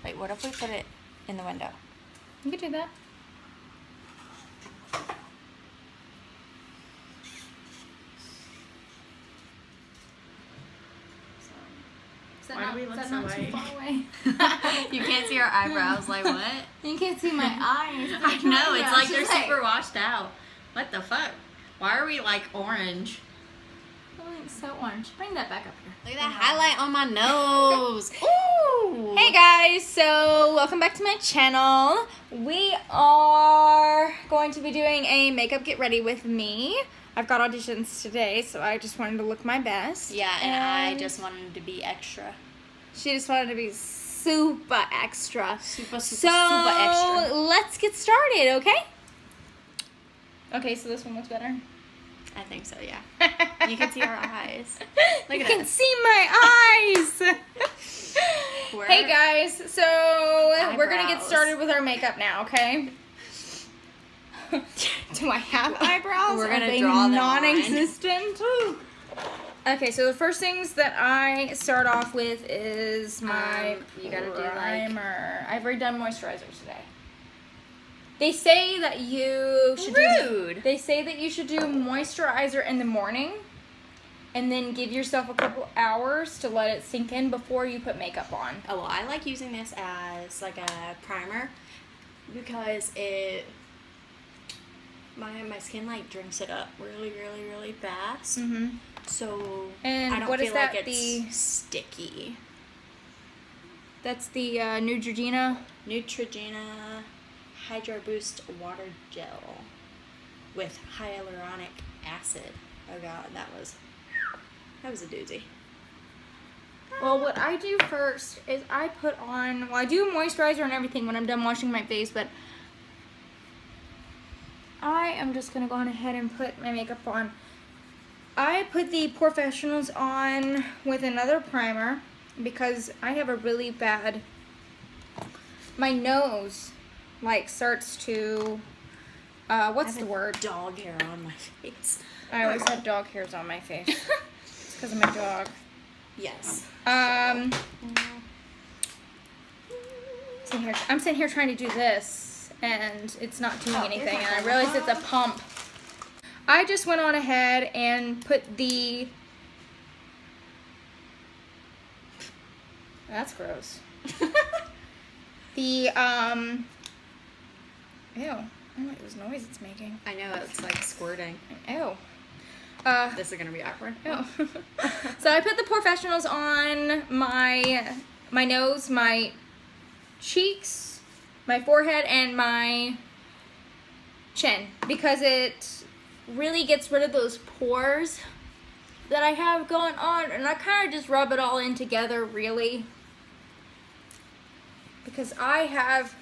Wait, what if we put it in the window? You could do that. Why do we look so too white? far away? You can't see our eyebrows, like what? You can't see my eyes. I know, it's like they're She's super washed out. What the fuck? Why are we like orange? like so orange. Bring that back up here. Look at that highlight on my nose. Ooh. Hey guys, so welcome back to my channel. We are going to be doing a makeup get ready with me. I've got auditions today, so I just wanted to look my best. Yeah, and I just wanted to be extra. She just wanted to be super extra. Super So extra. let's get started, okay? Okay, so this one looks better. I think so, yeah. You can see our eyes. Look You at can us. see my eyes. We're- Hey guys, so we're gonna get Eyebrows. started with our makeup now, okay? Do I have eyebrows? We're gonna Are they draw them on. non-existent? Okay, so the first things that I start off with is my you gotta do, like- primer. I've already done moisturizer today. They say that you should Rude. They say that you should do moisturizer in the morning, and then give yourself a couple hours to let it sink in before you put makeup on. Oh, well, I like using this as like a primer because my skin like drinks it up really fast. Mm-hmm. So And I don't what is feel that? like it's sticky. That's the Neutrogena. Neutrogena Hydro Boost Water Gel with hyaluronic acid. Oh god, that was a doozy. Well, what I do first is I put on, well, I do moisturizer and everything when I'm done washing my face, but I am just going to go on ahead and put my makeup on. I put the Professionals on with another primer because I have a really bad, my nose, like, starts to, what's the word? Dog hair on my face. I always have dog hairs on my face. It's because of my dog. Yes. I'm sitting here trying to do this, and it's not doing anything, and I realize it's a pump. I just went on ahead and put the... That's gross. The, ew. I don't like this noise it's making. I know, it's like squirting. Ew. This is gonna be awkward. Oh. So I put the Professionals on my nose, my cheeks, my forehead, and my chin because it really gets rid of those pores that I have going on, and I kind of just rub it all in together really because I have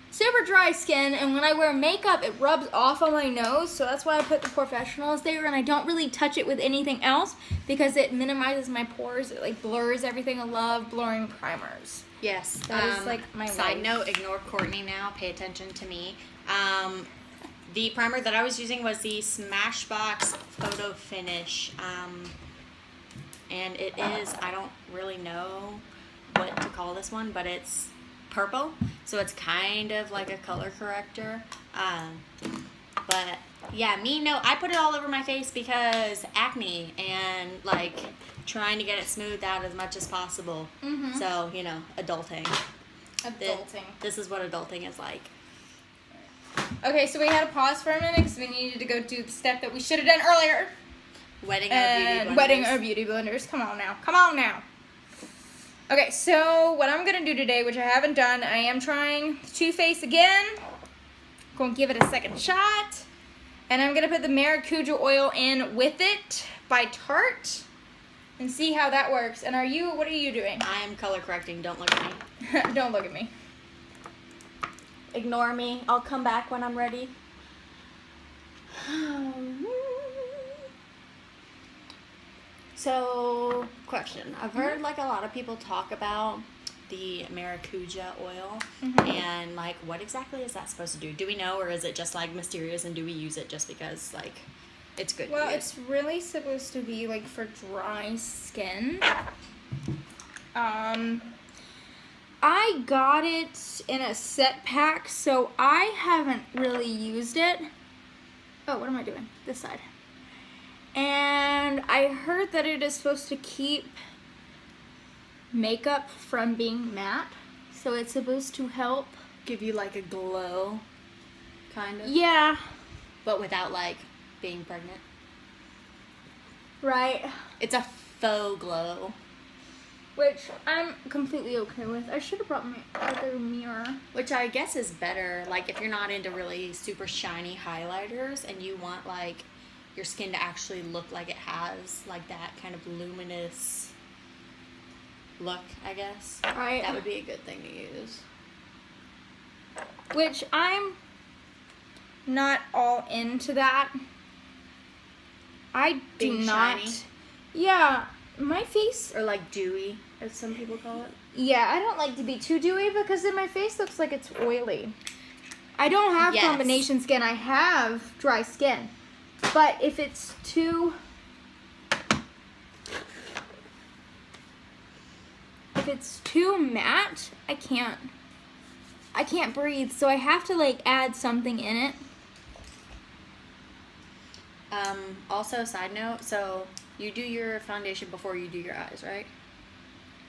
super dry skin, and when I wear makeup it rubs off on my nose, so that's why I put the Professionals there, and I don't really touch it with anything else because it minimizes my pores. It like blurs everything. I love blurring primers. Yes. That is like my side life. note, ignore Courtney now, pay attention to me. The primer that I was using was the Smashbox Photo Finish. And it is, I don't really know what to call this one, but it's purple, so it's kind of like a color corrector. But yeah, I put it all over my face because acne and like trying to get it smoothed out as much as possible. Mm-hmm. So, you know, adulting. Adulting. This is what adulting is like. Okay, so we had to pause for a minute because we needed to go do the step that we should have done earlier. Wetting our beauty blenders. Wetting our beauty blenders. Come on now. Come on now. Okay, so what I'm going to do today, which I haven't done, I am trying Too Faced again. Going to give it a second shot. And I'm going to put the Maracuja oil in with it by Tarte and see how that works. And what are you doing? I am color correcting. Don't look at me. Don't look at me. Ignore me. I'll come back when I'm ready. So, question. I've heard like a lot of people talk about the Maracuja oil and like what exactly is that supposed to do? Do we know, or is it just like mysterious, and do we use it just because like it's good? Well, to use? it's really supposed to be like for dry skin. I I got it in a set pack, so I haven't really used it. Oh, what am I doing? This side. And I heard that it is supposed to keep makeup from being matte. So it's supposed to help. Give you like a glow, kind of. Yeah. But without like being pregnant. Right. It's a faux glow. Which I'm completely okay with. I should have brought my other mirror. Which I guess is better, like if you're not into really super shiny highlighters and you want like your skin to actually look like it has like that kind of luminous look, I guess. Right. That would be a good thing to use. Which I'm not all into that. I do Being not. shiny? Yeah, my face. Or like dewy, as some people call it. Yeah, I don't like to be too dewy because then my face looks like it's oily. I don't have Yes. combination skin. I have dry skin. But if it's too matte, I can't breathe, so I have to like add something in it. Also, side note, so you do your foundation before you do your eyes, right?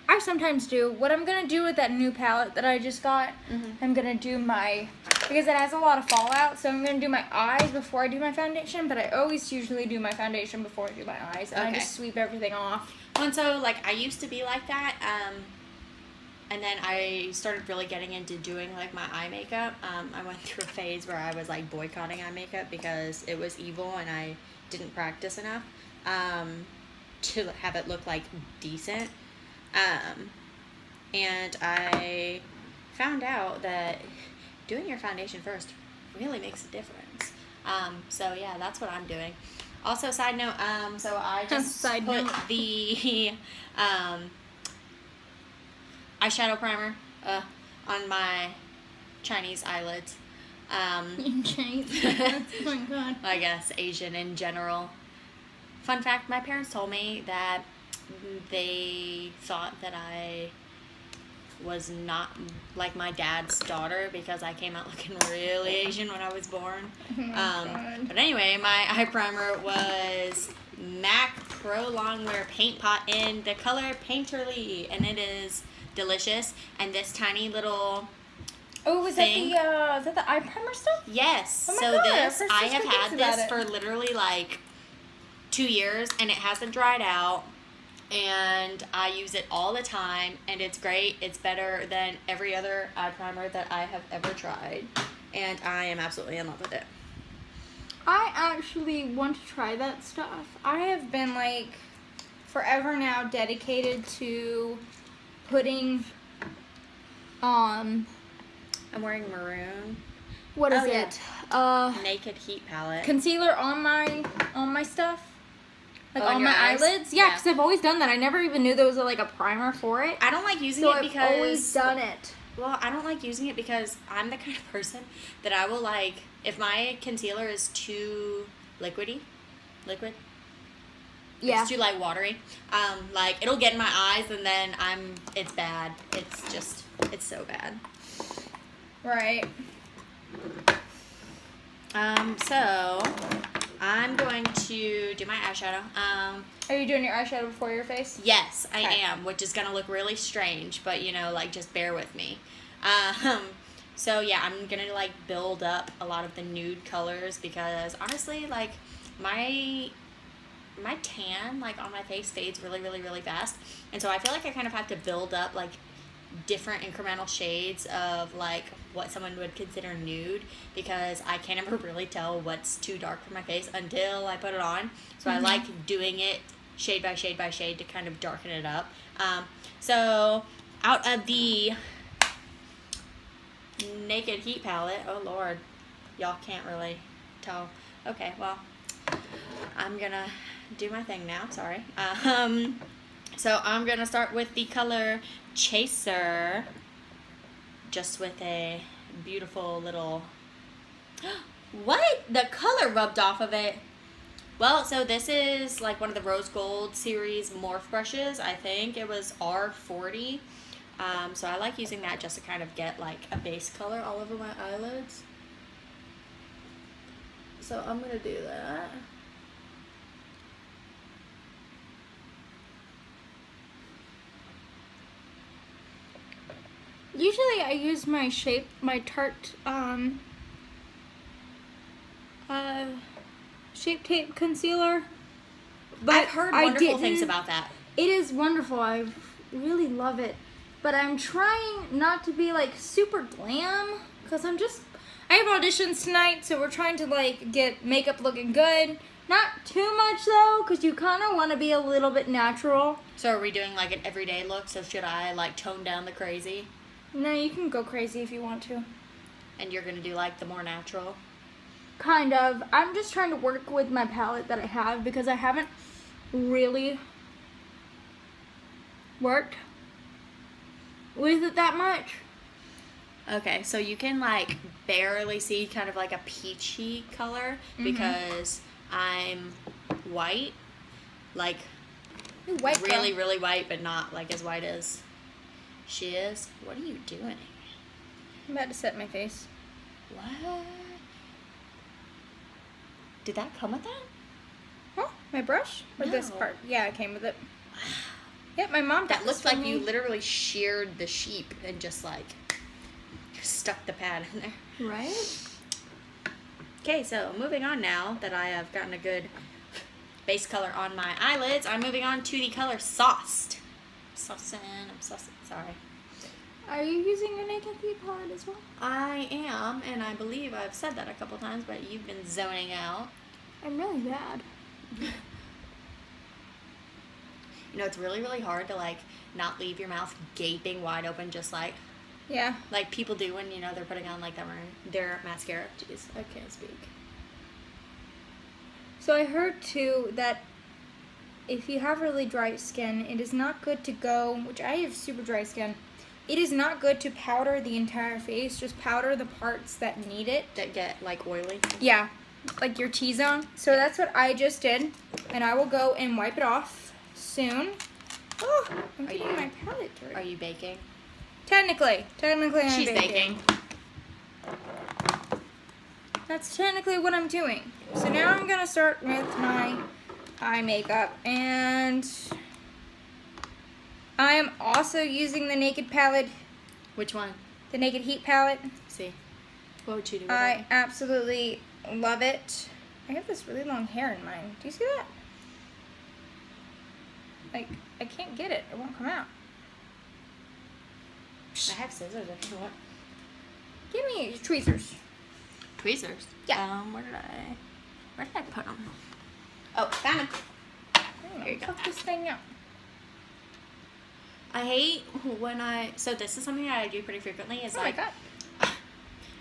I sometimes do. What I'm gonna do with that new palette that I just got, I'm gonna do because it has a lot of fallout, so I'm gonna do my eyes before I do my foundation, but I always usually do my foundation before I do my eyes, and I Okay. just sweep everything off. Well, and so like I used to be like that, and then I started really getting into doing like my eye makeup. I went through a phase where I was like boycotting eye makeup because it was evil and I didn't practice enough to have it look like decent. And I found out that doing your foundation first really makes a difference. So yeah, that's what I'm doing. Also, side note, so I just Side put note. the eyeshadow primer on my Chinese eyelids. Oh my god. I guess Asian in general. Fun fact, my parents told me that they thought that I was not like my dad's daughter because I came out looking really Asian when I was born. Oh my God. But anyway, my eye primer was MAC Pro Longwear Paint Pot in the color Painterly, and it is delicious. And this tiny little Oh, is thing. that the eye primer stuff? Yes. Oh my So God, this, I've heard I such have good had things about this it. for literally like 2 years and it hasn't dried out. And I use it all the time and it's great. It's better than every other eye primer that I have ever tried. And I am absolutely in love with it. I actually want to try that stuff. I have been like forever now dedicated to putting I'm wearing maroon. what is Oh, yeah. it? Naked Heat palette. Concealer on my stuff. Like Oh, on on your my eyes? eyelids. Yeah, Yeah. because I've always done that. I never even knew there was like a primer for it. I don't like using So it I've because always done it. Well, I don't like using it because I'm the kind of person that I will like, if my concealer is too liquid, Yeah. it's too like watery, like it'll get in my eyes and then it's bad. It's so bad. Right. So I'm going to do my eyeshadow. Are you doing your eyeshadow before your face? Yes, I Okay. am, which is gonna look really strange, but like just bear with me. So yeah, I'm gonna like build up a lot of the nude colors because honestly, like my tan like on my face fades really, really, really fast, and so I feel like I kind of have to build up like different incremental shades of like what someone would consider nude because I can't ever really tell what's too dark for my face until I put it on. So I like doing it shade by shade by shade to kind of darken it up. So out of the Naked Heat palette, oh lord, y'all can't really tell. Okay, well, I'm gonna do my thing now, sorry. So I'm gonna start with the color Chaser, just with a beautiful little, what? The color rubbed off of it. Well, so this is like one of the Rose Gold series morph brushes. I think it was R40. So I like using that just to kind of get like a base color all over my eyelids. So I'm gonna do that. Usually I use my Tarte Shape Tape concealer. But I've heard wonderful things about that. It is wonderful. I really love it. But I'm trying not to be like super glam because I have auditions tonight, so we're trying to like get makeup looking good. Not too much though, because you kind of want to be a little bit natural. So are we doing like an everyday look? So should I like tone down the crazy? No, you can go crazy if you want to. And you're gonna do like the more natural? Kind of. I'm just trying to work with my palette that I have because I haven't really worked with it that much. Okay, so you can like barely see kind of like a peachy color because I'm white, like Ooh, white really, girl. really white, but not like as white as she is. What are you doing? I'm about to set my face. What? Did that come with that? Huh? My brush? Or this No. part? Yeah, it came with it. Yep, my mom got That this looked for like me. you literally sheared the sheep and just like stuck the pad in there. Right? Okay, so moving on now that I have gotten a good base color on my eyelids, I'm moving on to the color Sauced. I'm saucing, sorry. Are you using your Naked Heat palette as well? I am, and I believe I've said that a couple times, but you've been zoning out. I'm really bad. You know, it's really, really hard to like not leave your mouth gaping wide open, just like Yeah. people do when, you know, they're putting on like their mascara. Jeez, I can't speak. So I heard too that if you have really dry skin, it is not good to go, which I have super dry skin, it is not good to powder the entire face, just powder the parts that need it. That get like oily. Yeah, like your T-zone. So that's what I just did, and I will go and wipe it off soon. Oh, I'm Are getting you- my palette dirty. Are you baking? Technically I'm She's baking. baking. That's technically what I'm doing. So now I'm gonna start with my eye makeup, and I am also using the Naked palette, Which one? the Naked Heat palette. Let's see. What would you do with I absolutely love it. I have this really long hair in mine. Do you see that? Like, I can't get it. It won't come out. it? I have scissors if you want. Give me tweezers. Tweezers? Yeah. Where did I put them? Oh, found them. Here you go. Fuck this thing up. I hate when so this is something that I do pretty frequently is Oh my like, god.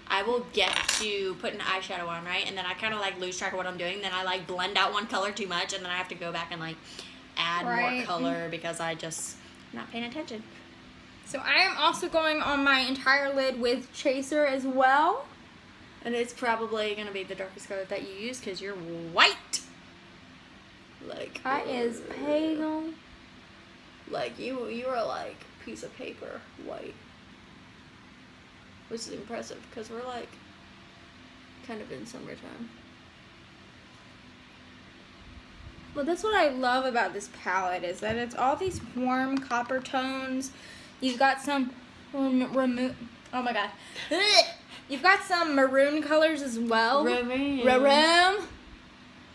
I will get to put an eyeshadow on, right? And then I kind of like lose track of what I'm doing. Then I like blend out one color too much and then I have to go back and like add more Right. color because I just not paying attention. So I am also going on my entire lid with Chaser as well. And it's probably going to be the darkest color that you use because you're white. Like, I is pale. like you are like piece of paper white. Which is impressive because we're like kind of in summertime. Well, that's what I love about this palette is that it's all these warm copper tones. You've got some oh my god. You've got some maroon colors as well. Maroon.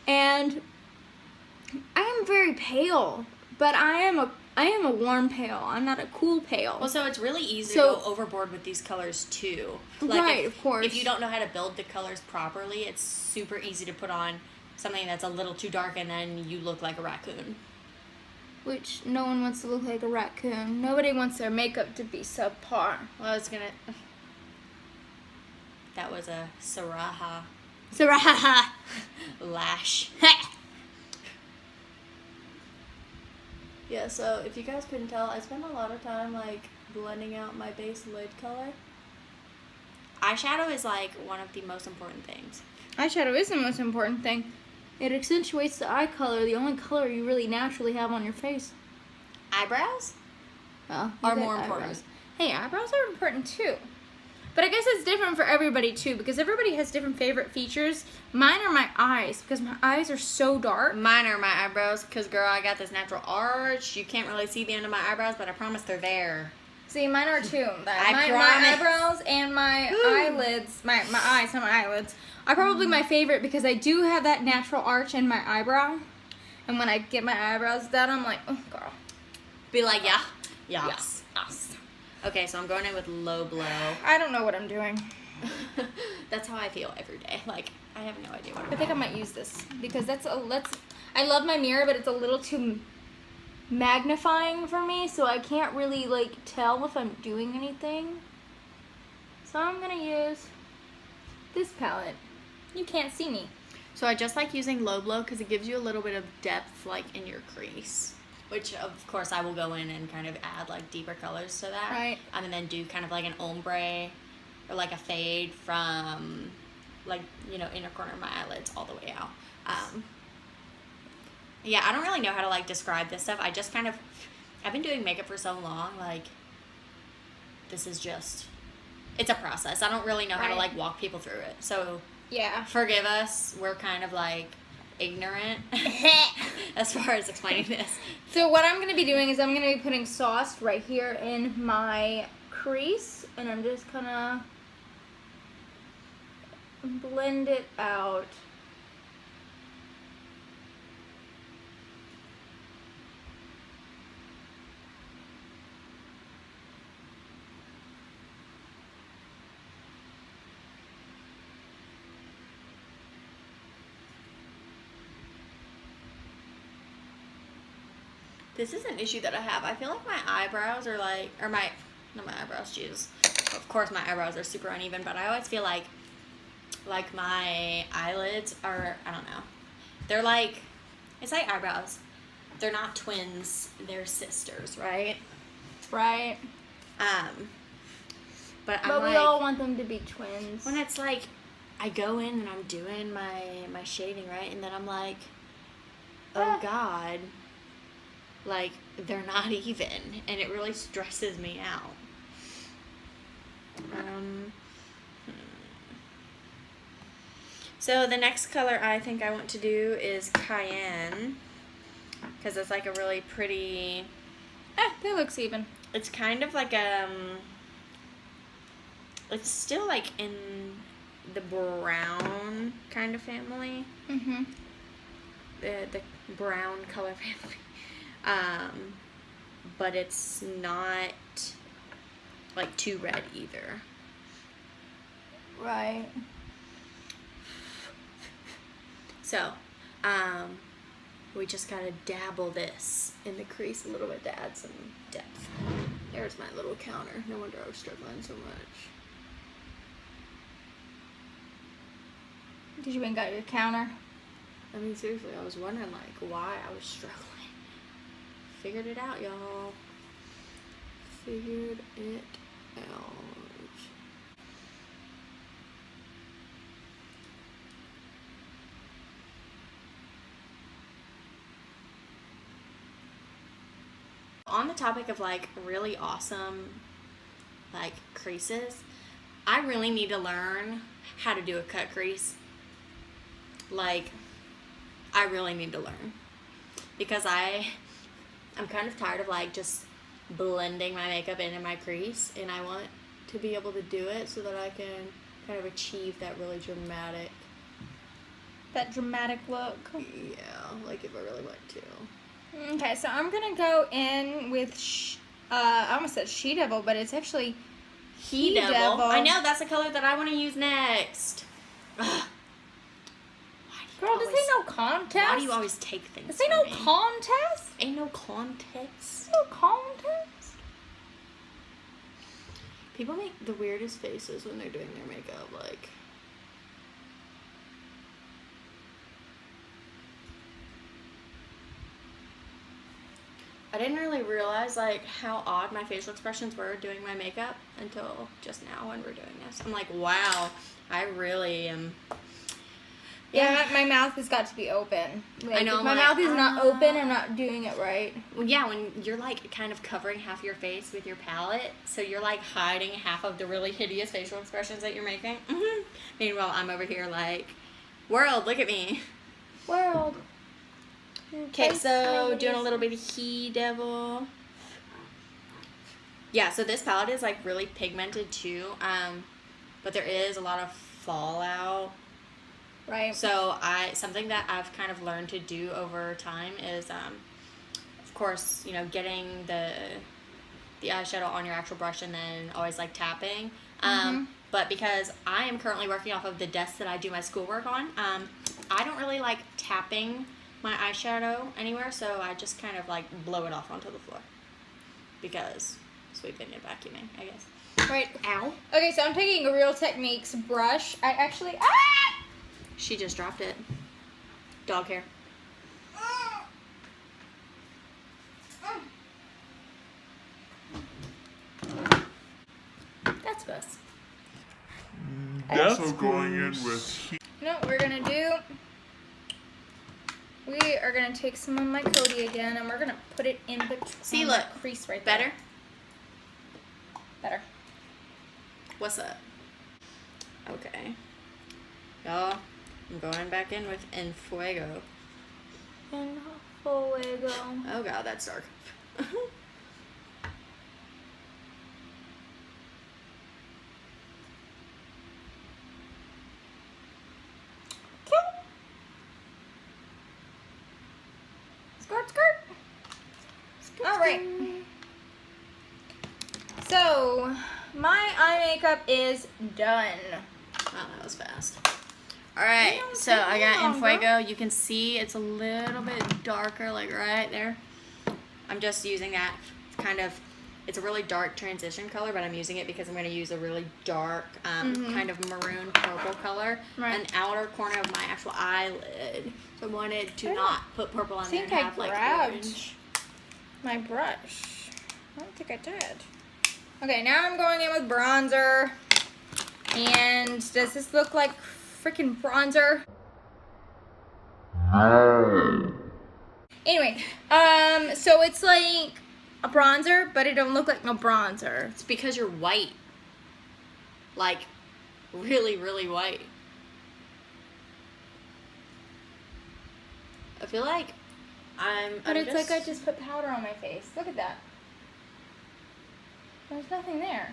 And I am very pale, but I am a warm pale. I'm not a cool pale. Well, so it's really easy So- to go overboard with these colors too. Right, if, of course. If you don't know how to build the colors properly, it's super easy to put on something that's a little too dark and then you look like a raccoon. Which no one wants to look like a raccoon. Nobody wants their makeup to be subpar. Well, it's gonna. That was a Saraha Saraha. lash. Yeah, so if you guys couldn't tell, I spend a lot of time like blending out my base lid color. Eyeshadow is like one of the most important things. Eyeshadow is the most important thing. It accentuates the eye color, the only color you really naturally have on your face. Eyebrows? Well, are you more get important. eyebrows. Hey, eyebrows are important too. But I guess it's different for everybody too, because everybody has different favorite features. Mine are my eyes, because my eyes are so dark. Mine are my eyebrows, because, girl, I got this natural arch. You can't really see the end of my eyebrows, but I promise they're there. See, mine are too. I My promise. eyebrows and my eyelids, my eyes, not my eyelids, are probably my favorite because I do have that natural arch in my eyebrow. And when I get my eyebrows done, I'm like, oh, girl. Be like, yeah. Yes. Okay, so I'm going in with low blow. I don't know what I'm doing. That's how I feel every day. Like, I have no idea what I'm I think I might use this because I love my mirror, but it's a little too magnifying for me, so I can't really like tell if I'm doing anything. So I'm gonna use this palette. You can't see me. So I just like using low blow because it gives you a little bit of depth, like, in your crease. Which, of course, I will go in and kind of add, like, deeper colors to that. Right. And then do kind of like an ombre or, like, a fade from, like, you know, inner corner of my eyelids all the way out. Yeah, I don't really know how to, like, describe this stuff. I've been doing makeup for so long, like, this is just, it's a process. I don't really know how to, like, walk people through it. So, Yeah. forgive us. We're kind of, like, ignorant as far as explaining this. So what I'm going to be doing is I'm going to be putting sauce right here in my crease, and I'm just going to blend it out. This is an issue that I have. I feel like my eyebrows are like, not my eyebrows, Jesus. Of course my eyebrows are super uneven, but I always feel like my eyelids are, I don't know. They're like, it's like eyebrows. They're not twins, they're sisters, right? Right. But I'm But we like, all want them to be twins. when it's like, I go in and I'm doing my shading, right? And then I'm like, oh God. Like, they're not even, and it really stresses me out. So the next color I think I want to do is Cayenne, because it's like a really pretty, That looks even. it's kind of like, it's still like in the brown kind of family, Mm-hmm. the brown color family. But it's not like too red either. Right. So, we just gotta dabble this in the crease a little bit to add some depth. There's my little counter. No wonder I was struggling so much. Did you even got your counter? I mean, seriously, I was wondering, like, why I was struggling. Figured it out, y'all. Figured it out. On the topic of, like, really awesome, like, creases, I really need to learn how to do a cut crease. Like, I really need to learn. Because I'm kind of tired of, like, just blending my makeup into my crease, and I want to be able to do it so that I can kind of achieve that really dramatic, That dramatic look. yeah, like if I really want to. Okay, so I'm gonna go in with, I almost said She Devil, but it's actually He Devil. I know, that's the color that I want to use next. Ugh. Girl, this ain't no contest. Why do you always take things This ain't from no me? contest. Ain't no contest. No contest. People make the weirdest faces when they're doing their makeup, like. I didn't really realize, like, how odd my facial expressions were doing my makeup until just now when we're doing this. I'm like, wow, I really am Yeah, my mouth has got to be open. Like, I know, if my mouth is not open, I'm not doing it right. Well, yeah, when you're like kind of covering half your face with your palette, so you're like hiding half of the really hideous facial expressions that you're making. Meanwhile, I'm over here like, world, look at me. World. Okay, so doing a little bit of He Devil. Yeah, so this palette is like really pigmented too, but there is a lot of fallout. Right. So something that I've kind of learned to do over time is, of course, you know, getting the eyeshadow on your actual brush and then always like tapping. But because I am currently working off of the desk that I do my schoolwork on, I don't really like tapping my eyeshadow anywhere, so I just kind of like blow it off onto the floor because sweeping and vacuuming, I guess. Right. Ow. Okay, so I'm taking a Real Techniques brush. I actually... She just dropped it. Dog hair. That's best. Also going in with You know what we're gonna do? We are gonna take some of my Cody again, and we're gonna put it in between. See, the look. crease right Better? there. Better. What's up? Okay. Y'all, I'm going back in with En Fuego. En Fuego. Oh god, that's dark. Skirt, skirt. All right. So, my eye makeup is done. Wow, that was fast. Alright, Yeah, so I got En longer. Fuego. You can see it's a little bit darker, like right there. I'm just using that kind of, it's a really dark transition color, but I'm using it because I'm going to use a really dark kind of maroon purple color. Right. An outer corner of my actual eyelid. So I wanted to not put purple on I there think and I have like grabbed orange. my brush. I don't think I did. Okay, now I'm going in with bronzer. And does this look like freaking bronzer? Anyway, so it's like a bronzer, but it don't look like no bronzer. It's because you're white. Like, really, really white. I feel like But it's like I just put powder on my face. Look at that. There's nothing there.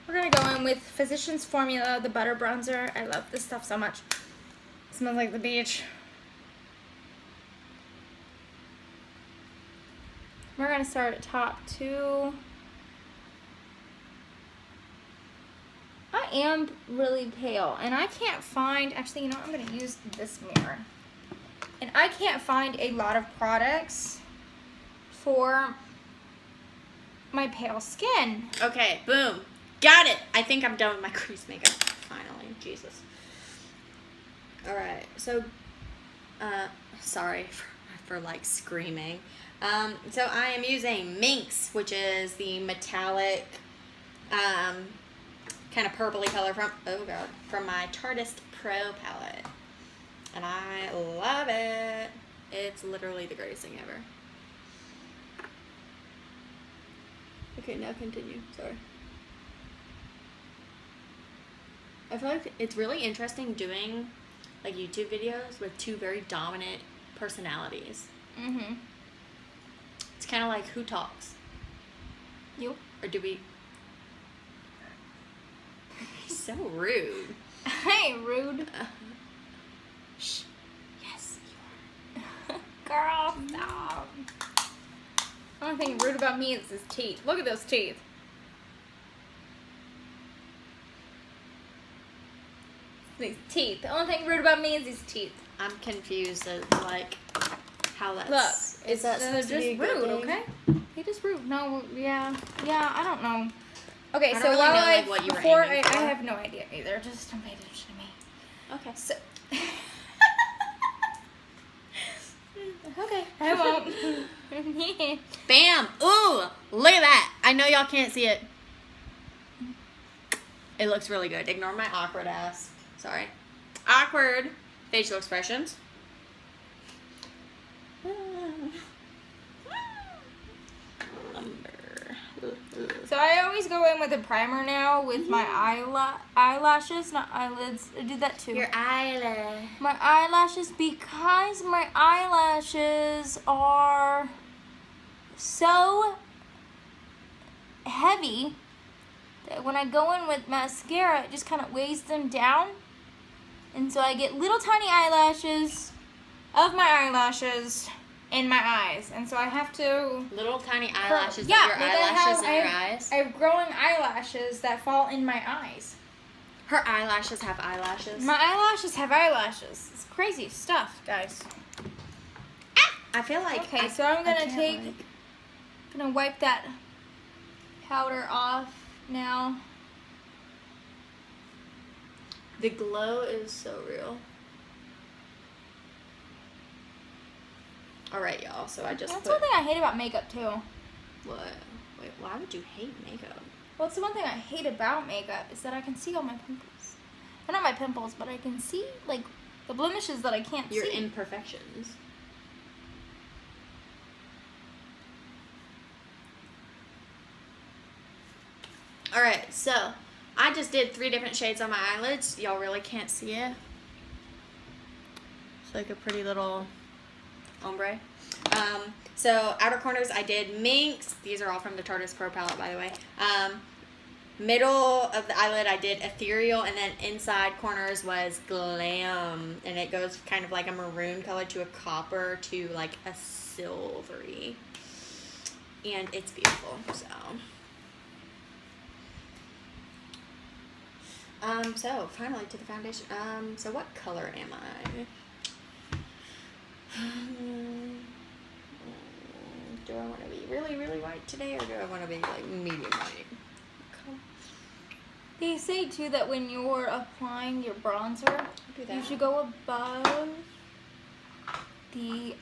We're gonna go in with Physicians Formula, the butter bronzer. I love this stuff so much. It smells like the beach. We're gonna start at top too. I am really pale, and I can't find, actually, you know, I'm gonna use this mirror. And I can't find a lot of products for my pale skin. Okay, boom. Got it. I think I'm done with my crease makeup. Finally. Jesus. Alright, so, sorry for like screaming. So I am using Minx, which is the metallic, kind of purpley color from my Tartist Pro palette. And I love it. It's literally the greatest thing ever. Okay, now continue. Sorry. I feel like it's really interesting doing like YouTube videos with two very dominant personalities. Mm-hmm. It's kind of like who talks? You? Or do we? So rude. Hey, rude. Shh. Yes, you are. Girl, stop. The only thing rude about me is his teeth. Look at those teeth. These teeth. The only thing rude about me is these teeth. I'm confused at like how that's. Look, is that supposed to be a just good rude, thing? okay? He just rude. No, yeah, I don't know. Okay, I don't so really while know, like, what you were before aiming I for. have no idea either. Just don't pay attention to me. Okay. So. Okay, I won't. Bam! Ooh! Look at that! I know y'all can't see it. It looks really good. Ignore my awkward ass. Sorry. Awkward facial expressions. So I always go in with a primer now with my eyelashes, not eyelids. I did that too. Your eyelid. My eyelashes, because my eyelashes are so heavy that when I go in with mascara, it just kind of weighs them down. And so I get little tiny eyelashes of my eyelashes in my eyes. And so I have to... Little tiny eyelashes yeah, of your like eyelashes in your I eyes? have growing eyelashes that fall in my eyes. Her eyelashes have eyelashes? My eyelashes have eyelashes. It's crazy stuff, guys. I feel like... Okay, so I'm gonna wipe that powder off now. The glow is so real. Alright, y'all, so I just That's one thing I hate about makeup, too. What? Wait, why would you hate makeup? Well, it's the one thing I hate about makeup is that I can see all my pimples. Well, not my pimples, but I can see, like, the blemishes that I can't Your see. imperfections. Alright, so I just did 3 different shades on my eyelids. Y'all really can't see it. It's like a pretty little ombre. So outer corners I did Minx. These are all from the Tarte's Pro palette, by the way. Middle of the eyelid I did Ethereal, and then inside corners was Glam. And it goes kind of like a maroon color to a copper to like a silvery. And it's beautiful, so... so finally to the foundation. So what color am I? Do I want to be really, really white today, or do I want to be like medium white? They say too that when you're applying your bronzer, you should go above the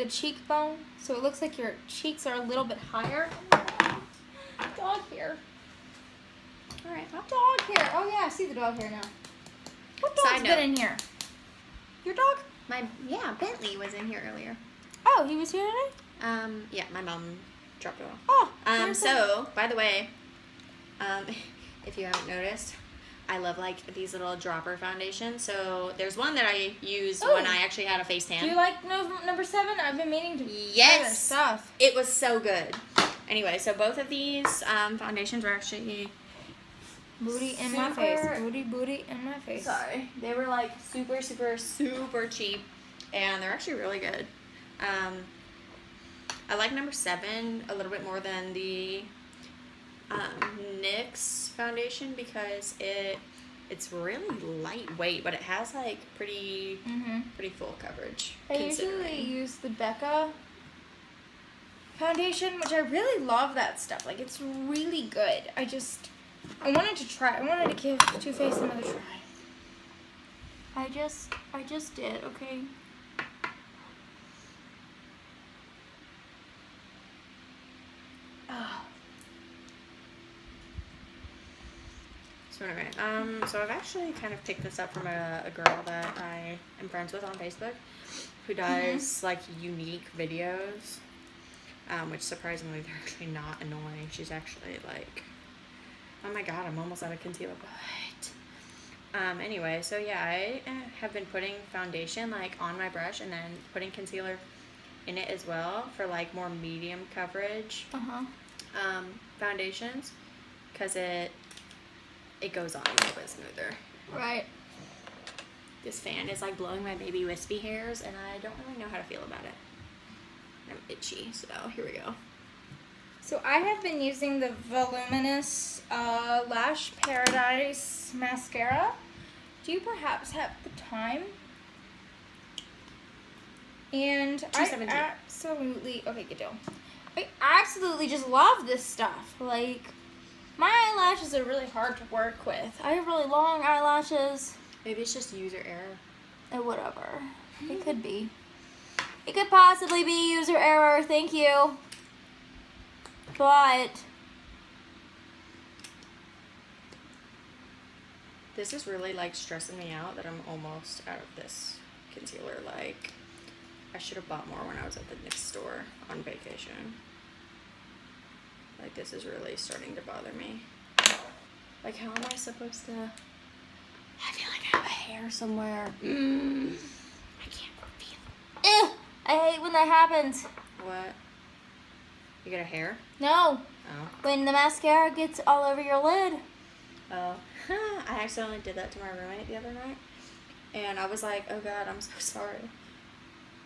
cheekbone, so it looks like your cheeks are a little bit higher. Dog hair. All right. Dog hair. Oh yeah, I see the dog hair now. What dog's been in here? Your dog? Yeah, Bentley was in here earlier. Oh, he was here today? Yeah, my mom dropped it off. Oh. So by the way, if you haven't noticed, I love like these little dropper foundations. So there's one that I used when I actually had a face tan. Do you like number 7? I've been meaning to try Yes. this stuff. It was so good. Anyway, so both of these foundations were actually booty in my face. Booty in my face. Sorry. They were like super, super, super cheap. And they're actually really good. I like number 7 a little bit more than the NYX foundation because it's really lightweight, but it has like pretty full coverage. I usually use the Becca foundation, which I really love that stuff. Like, it's really good. I wanted to try. I wanted to give Too Faced another try. I just did, okay? Oh. So anyway, so I've actually kind of picked this up from a girl that I am friends with on Facebook who does like unique videos, which surprisingly they're actually not annoying. She's actually like, oh my god, I'm almost out of concealer, but anyway, so yeah, I have been putting foundation like on my brush and then putting concealer in it as well for like more medium coverage foundations because it goes on a little bit smoother. Right. This fan is like blowing my baby wispy hairs and I don't really know how to feel about it. I'm itchy, so here we go. So I have been using the Voluminous Lash Paradise mascara. Do you perhaps have the time? And I absolutely, okay, good deal. I absolutely just love this stuff. Like, my eyelashes are really hard to work with. I have really long eyelashes. Maybe it's just user error. Whatever. It could be. It could possibly be user error, thank you. But This is really like stressing me out that I'm almost out of this concealer. Like, I should have bought more when I was at the NYX store on vacation. Like, this is really starting to bother me. Like, how am I supposed to... I feel like I have a hair somewhere. I can't feel it. I hate when that happens. What? You got a hair? No. Oh. When the mascara gets all over your lid. Oh. I accidentally did that to my roommate the other night. And I was like, oh God, I'm so sorry.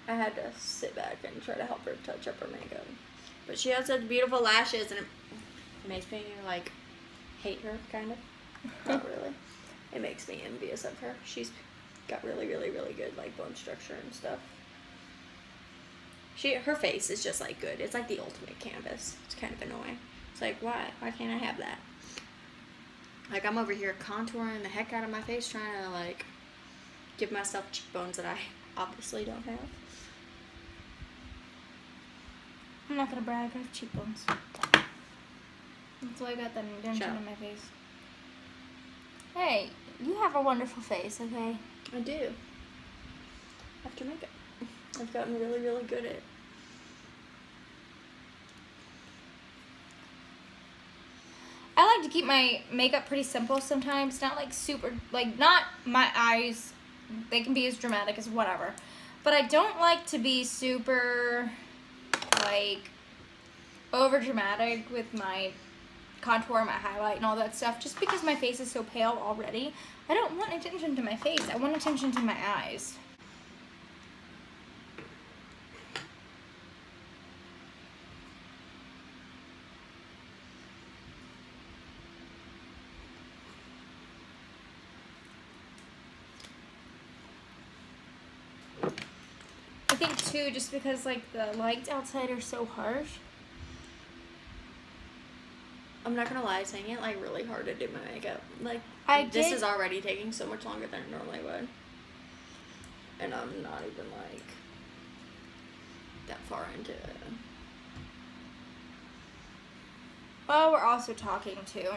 I had to sit back and try to help her touch up her makeup. But she has such beautiful lashes, and it makes me, like, hate her, kind of. Not really. It makes me envious of her. She's got really, really, really good, like, bone structure and stuff. Her face is just, like, good. It's like the ultimate canvas. It's kind of annoying. It's like, why? Why can't I have that? Like, I'm over here contouring the heck out of my face, trying to, like, give myself cheekbones that I obviously don't have. I'm not gonna brag, I have cheekbones. That's why I got that indentation in my face. Hey, you have a wonderful face, okay? I do. After makeup. I've gotten really, really good at it. I like to keep my makeup pretty simple sometimes. Not like super, like not my eyes. They can be as dramatic as whatever. But I don't like to be super, like, over dramatic with my contour, my highlight, and all that stuff. Just because my face is so pale already. I don't want attention to my face. I want attention to my eyes. I think too, just because like the lights outside are so harsh. I'm not gonna lie, it's taking it like really hard to do my makeup. Like, this is already taking so much longer than it normally would. And I'm not even like that far into it. Well, we're also talking too.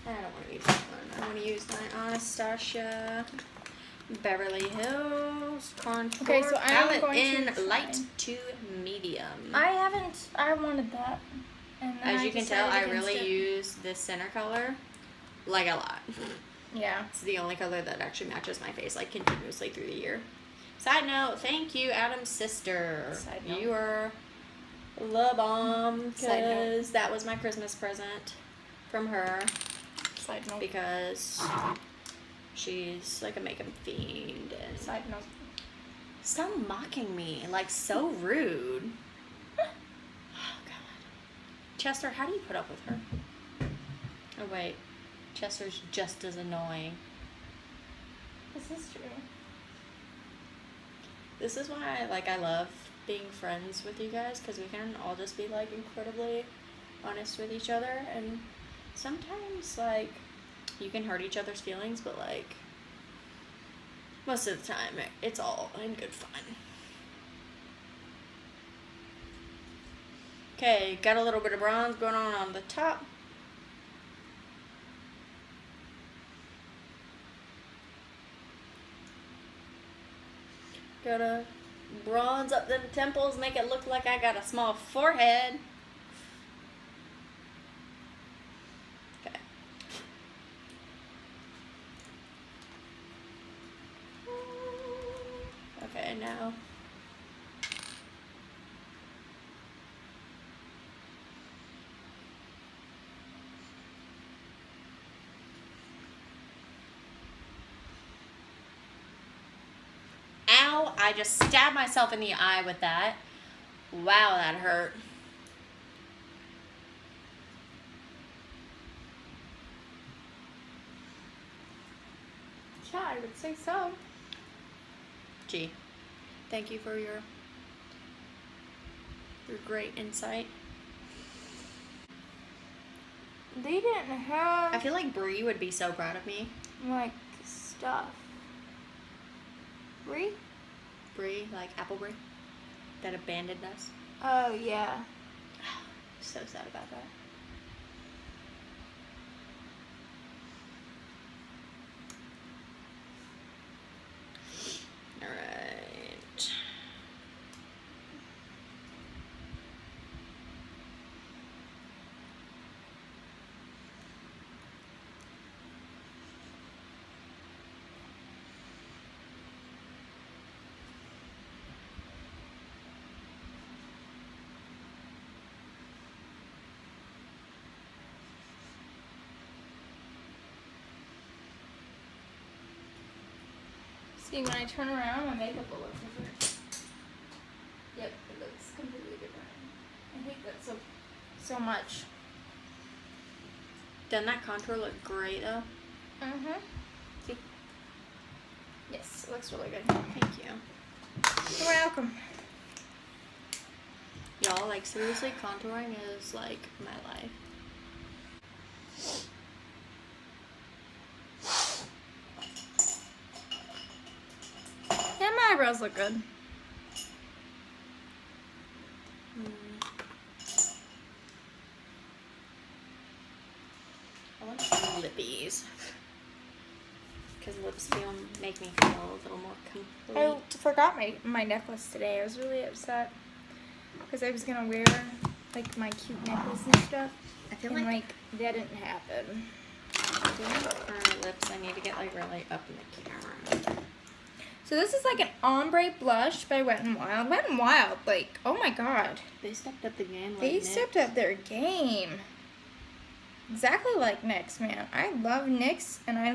I don't want to use that one. I want to use my Anastasia Beverly Hills contour Okay, so I'm palette going in to try. light to medium. I wanted that. And then As I you can tell, decided I against really it. use this center color like a lot. Yeah. It's the only color that actually matches my face like continuously through the year. Side note, thank you, Adam's sister. Side note. You are the bomb, Side note. because that was my Christmas present from her, Side note. because she's like a makeup fiend. And Side note. stop mocking me, like, so rude. Oh God, Chester, how do you put up with her? Oh wait, Chester's just as annoying. This is true. This is why, like, I love being friends with you guys, because we can all just be, like, incredibly honest with each other, and sometimes, like, you can hurt each other's feelings, but, like, most of the time, it's all in good fun. Okay, got a little bit of bronze going on the top. Gotta bronze up them temples, make it look like I got a small forehead. Okay. Okay, now. Ow, I just stabbed myself in the eye with that. Wow, that hurt. Yeah, I would say so. Gee, thank you for your great insight. They didn't have. I feel like Bree would be so proud of me. like stuff. Brie? Brie, like apple brie, that abandoned us. Oh yeah. So sad about that. All right. See, when I turn around, my makeup will look different. Yep, it looks completely different. I hate that so much. Doesn't that contour look great though? Mm-hmm. See? Yes, it looks really good. Thank you. You're welcome. Y'all, like seriously, contouring is like my life. Yeah, my eyebrows look good. I want to do lippies. Because lips make me feel a little more complete. I forgot my necklace today. I was really upset because I was gonna wear like my cute necklace and stuff. I feel and like that didn't happen. for my lips, I need to get like really up in the camera. So this is like an ombre blush by Wet n Wild. Wet n Wild, like, oh my god. They stepped up the game. Like They stepped up their game. Exactly like NYX, man. I love NYX and I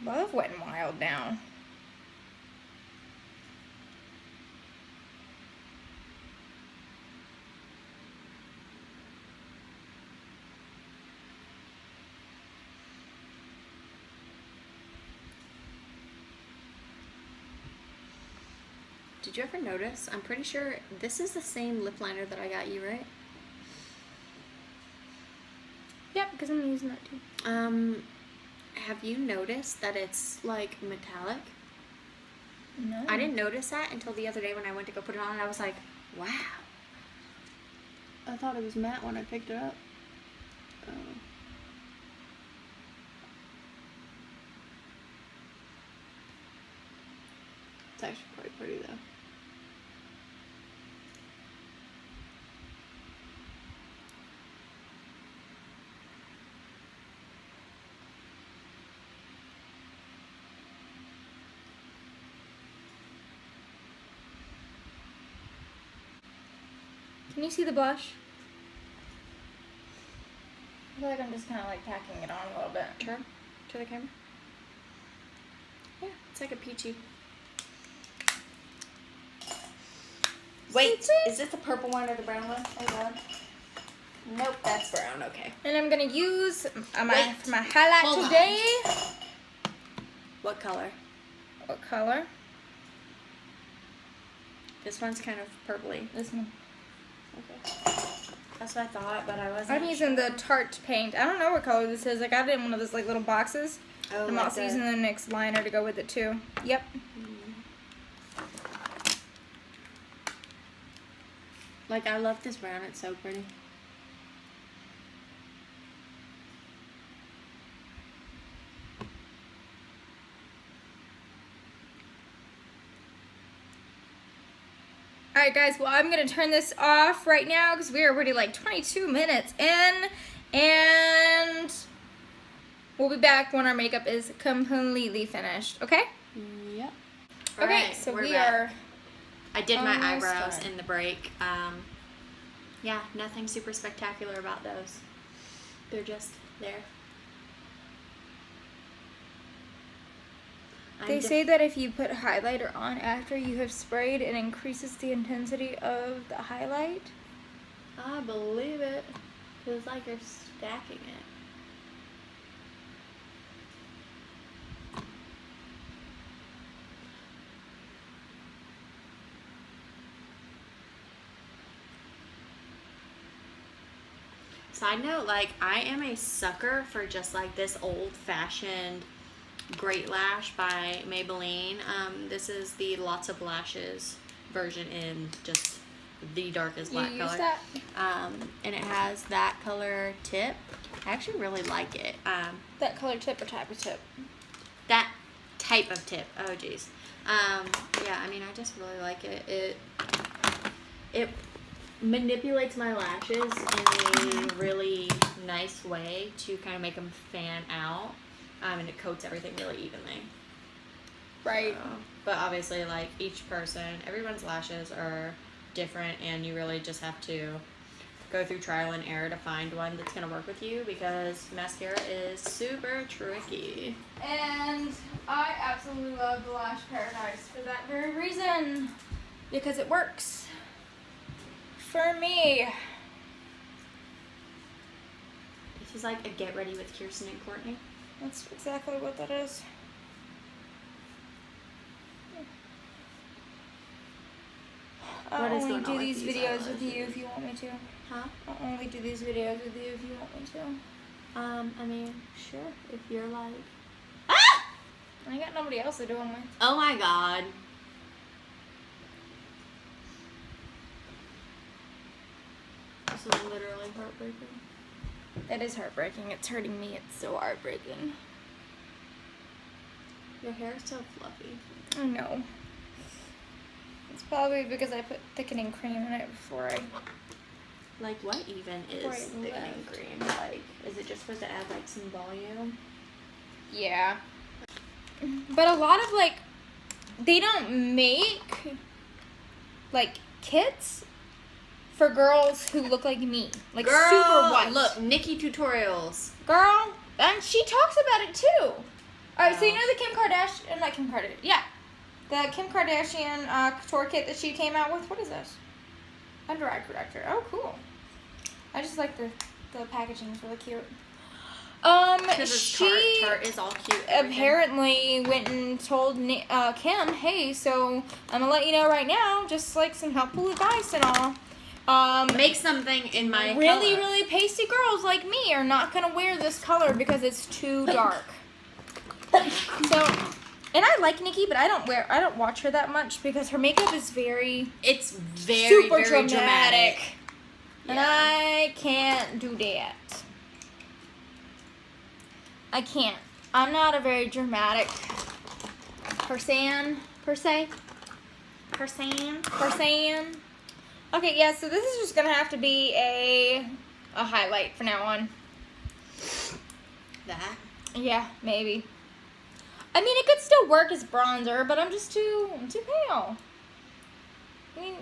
love Wet n Wild now. Did you ever notice? I'm pretty sure this is the same lip liner that I got you, right? Yep, because I'm using that too. Have you noticed that it's like metallic? No. I didn't notice that until the other day when I went to go put it on and I was like, wow. I thought it was matte when I picked it up. Oh. It's actually quite pretty though. Can you see the blush? I feel like I'm just kind of like packing it on a little bit. Turn to the camera. Yeah, it's like a peachy. Wait, is this the purple one or the brown one? Oh god. Nope, that's brown. Okay. And I'm gonna use for my Hold highlight on. today. What color? What color? This one's kind of purpley. This one. Okay. That's what I thought, but I wasn't. I'm using the Tarte paint. I don't know what color this is. I got it in one of those like little boxes. Oh, I'm like also using the NYX liner to go with it too. Yep. Like, I love this brown. It's so pretty. Alright guys, well I'm going to turn this off right now because we are already like 22 minutes in, and we'll be back when our makeup is completely finished, okay? Yep. Okay, Alright, so we're we back. are I did my almost eyebrows done. in the break. Yeah, nothing super spectacular about those. They're just there. They say that if you put highlighter on after you have sprayed, it increases the intensity of the highlight. I believe it. Cause it's like you're stacking it. Side note, like, I am a sucker for just like this old-fashioned Great Lash by Maybelline. This is the Lots of Lashes version in just the darkest black You color. use that? And it has that color tip. I actually really like it. That color tip or type of tip? That type of tip. Oh, geez. Yeah, I mean, I just really like it. It manipulates my lashes in a really nice way to kind of make them fan out. And it coats everything really evenly. Right. But obviously, like, each person, everyone's lashes are different, and you really just have to go through trial and error to find one that's going to work with you, because mascara is super tricky. And I absolutely love the Lash Paradise for that very reason. Because it works. For me. This is like a get ready with Kirsten and Courtney. That's exactly what that is. What I'll is only going do on these with these videos with you if you want me to. Huh? I'll only do these videos with you if you want me to. I mean, sure, if you're like... I got nobody else to do them with. Oh my god. This is literally heartbreaking. That is heartbreaking. It's hurting me. It's so heartbreaking. Your hair is so fluffy. I know. It's probably because I put thickening cream in it before I... Like, what even is Right, thickening left. cream? Like, is it just supposed to add, like, some volume? Yeah. But a lot of, like, they don't make, like, kits for girls who look like me. Like, Girl, super white. look, Nikki Tutorials. Girl, and she talks about it, too. Alright, so you Oh. know the Kim Kardashian, not Kim Kardashian, yeah. The Kim Kardashian couture kit that she came out with, what is this? Under eye corrector. Oh, cool. I just like the packaging is really cute. She Tarte is all cute. everything. apparently went and told Kim, hey, so I'm gonna let you know right now, just like some helpful advice and all. Make something in my Really, color. really pasty girls like me are not gonna wear this color because it's too dark. So, and I like Nikki, but I don't watch her that much because her makeup is very It's very, super very dramatic. And Yeah. I can't do that. I can't. I'm not a very dramatic person, per se. Person. Okay, yeah, so this is just gonna have to be a highlight from now on. That. Yeah, maybe. I mean, it could still work as bronzer, but I'm too pale. I mean,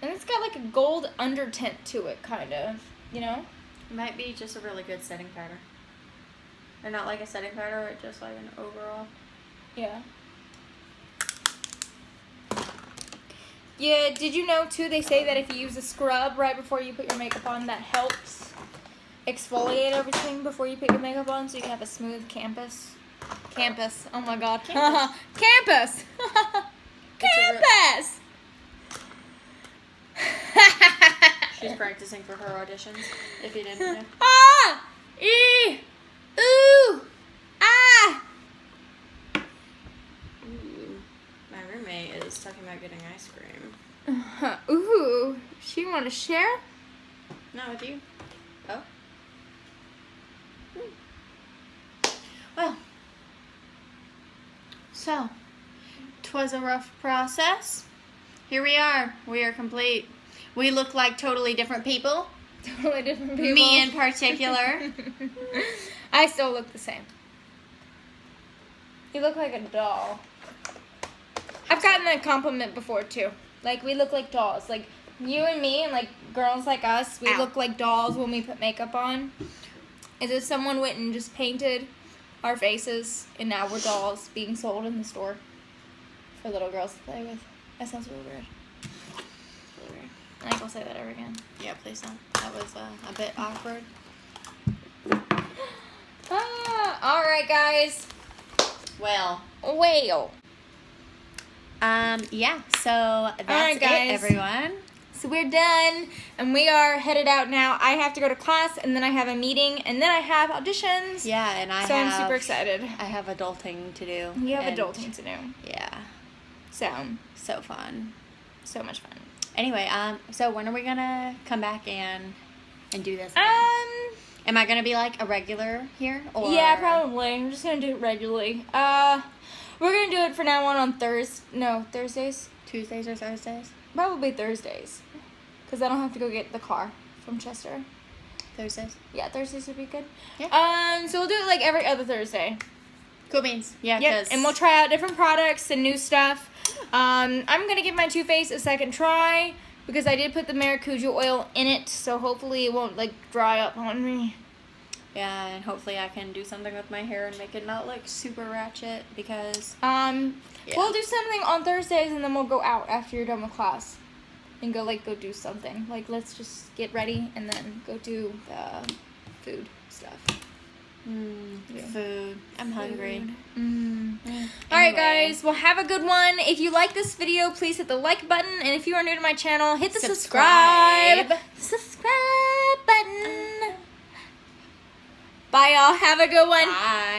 and it's got like a gold undertint to it, kind of, you know? It might be just a really good setting powder. Or not like a setting powder, but just like an overall. Yeah. Yeah, did you know, too, they say that if you use a scrub right before you put your makeup on, that helps exfoliate everything before you put your makeup on so you can have a smooth campus. Oh my god. Campus. Campus! Campus! She's practicing for her auditions, if you didn't know. Ah! Ee! Ooh! Ah! Ooh. My roommate is talking about getting ice cream. Ooh. She want to share? Not with you. Oh. Well. So, 'twas a rough process. Here we are. We are complete. We look like totally different people. Totally different people. Me in particular. I still look the same. You look like a doll. I've gotten that compliment before too. Like, we look like dolls. Like, you and me and like girls like us, we Ow. look like dolls when we put makeup on. As if someone went and just painted our faces and now we're dolls being sold in the store for little girls to play with. That sounds really weird. Really weird. I ain't gonna say that ever again. Yeah, please don't. That was a bit awkward. Alright guys. Well. Well. Yeah, so that's Alright, guys. it, everyone. So we're done, and we are headed out now. I have to go to class, and then I have a meeting, and then I have auditions. Yeah, and I'm super excited. I have adulting to do. You have and adulting to do. Yeah. So fun. so much fun. Anyway, so when are we gonna come back and do this again? Am I gonna be like a regular here? Or Yeah, probably. I'm just gonna do it regularly. We're gonna do it from now on Thursdays. Tuesdays or Thursdays? Probably Thursdays, because I don't have to go get the car from Chester. Thursdays. Yeah, Thursdays would be good. Yeah. So we'll do it like every other Thursday. Cool beans. Yeah. Yep, and we'll try out different products and new stuff. I'm gonna give my Too Faced a second try because I did put the maracuja oil in it, so hopefully it won't like dry up on me. Yeah, and hopefully I can do something with my hair and make it not look super ratchet because We'll do something on Thursdays and then we'll go out after you're done with class and go do something. Like, let's just get ready and then go do the food stuff. Food. I'm hungry. Alright guys, well have a good one. If you like this video, please hit the like button, and if you are new to my channel, hit the subscribe button. Bye y'all, have a good one. Bye.